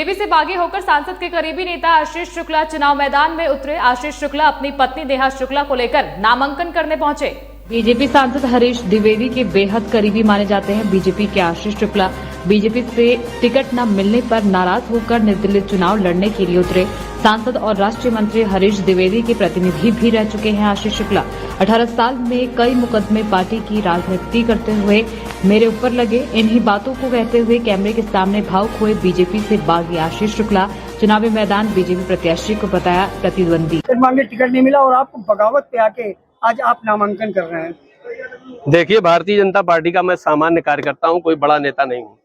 BJP से बागी होकर सांसद के करीबी नेता आशीष शुक्ला चुनाव मैदान में उतरे। आशीष शुक्ला अपनी पत्नी नेहा शुक्ला को लेकर नामांकन करने पहुंचे। बीजेपी सांसद हरीश द्विवेदी के बेहद करीबी माने जाते हैं। बीजेपी के आशीष शुक्ला बीजेपी से टिकट न मिलने पर नाराज होकर निर्दलीय चुनाव लड़ने के लिए उतरे। सांसद और राष्ट्रीय मंत्री हरीश द्विवेदी के प्रतिनिधि भी रह चुके हैं आशीष शुक्ला। 18 साल में कई मुकदमे पार्टी की राजनीति करते हुए मेरे ऊपर लगे। इन्हीं बातों को कहते हुए कैमरे के सामने भावुक हुए बीजेपी से बागी आशीष शुक्ला। चुनावी मैदान बीजेपी प्रत्याशी को बताया प्रतिद्वंदी। मांगे टिकट नहीं मिला और आपको बगावत पे आके आज आप नामांकन कर रहे हैं। देखिए, भारतीय जनता पार्टी का मैं सामान्य कार्यकर्ता हूं, कोई बड़ा नेता नहीं हूं।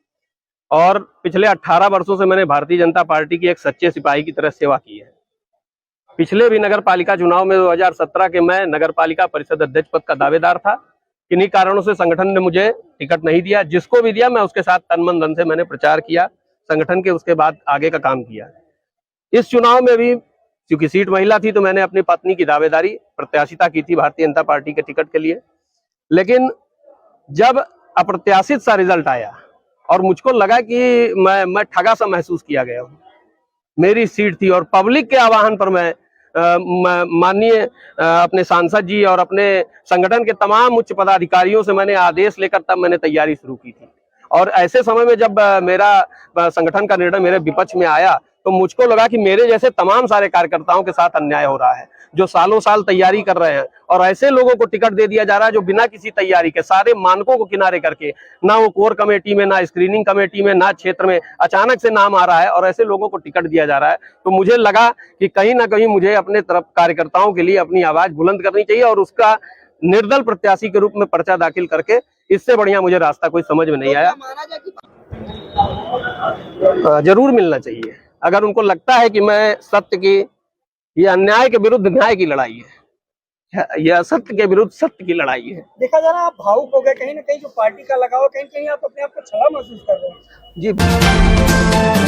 और पिछले 18 वर्षों से मैंने भारतीय जनता पार्टी की एक सच्चे सिपाही की तरह सेवा की है। पिछले भी नगर पालिका चुनाव में 2017 के मैं नगर पालिका परिषद अध्यक्ष पद का दावेदार था। किन्हीं कारणों से संगठन ने मुझे टिकट नहीं दिया। जिसको भी दिया मैं उसके साथ तन मन धन से मैंने प्रचार किया संगठन के, उसके बाद आगे का काम किया। इस चुनाव में भी क्योंकि सीट महिला थी तो मैंने अपनी पत्नी की दावेदारी प्रत्याशिता की थी भारतीय जनता पार्टी के टिकट के लिए। लेकिन जब अप्रत्याशित सा रिजल्ट आया और मुझको लगा कि मैं ठगा सा महसूस किया गया हूँ। मेरी सीट थी और पब्लिक के आह्वान पर मैं माननीय अपने सांसद जी और अपने संगठन के तमाम उच्च पदाधिकारियों से मैंने आदेश लेकर तब मैंने तैयारी शुरू की थी। और ऐसे समय में जब मेरा संगठन का निर्णय मेरे विपक्ष में आया तो मुझको लगा कि मेरे जैसे तमाम सारे कार्यकर्ताओं के साथ अन्याय हो रहा है, जो सालों साल तैयारी कर रहे हैं और ऐसे लोगों को टिकट दे दिया जा रहा है जो बिना किसी तैयारी के, सारे मानकों को किनारे करके, ना वो कोर कमेटी में, ना स्क्रीनिंग कमेटी में, ना क्षेत्र में, अचानक से नाम आ रहा है और ऐसे लोगों को टिकट दिया जा रहा है। तो मुझे लगा कि कहीं ना कहीं मुझे अपने तरफ कार्यकर्ताओं के लिए अपनी आवाज बुलंद करनी चाहिए और उसका निर्दल प्रत्याशी के रूप में पर्चा दाखिल करके, इससे बढ़िया मुझे रास्ता कोई समझ में नहीं आया। जरूर मिलना चाहिए। अगर उनको लगता है कि मैं सत्य की, ये अन्याय के विरुद्ध न्याय की लड़ाई है, यह असत्य के विरुद्ध सत्य की लड़ाई है। देखा जा रहा है आप भावुक हो गए, कहीं ना कहीं जो पार्टी का लगाव, कहीं कहीं आप अपने आप को छला महसूस कर रहे हैं। जी।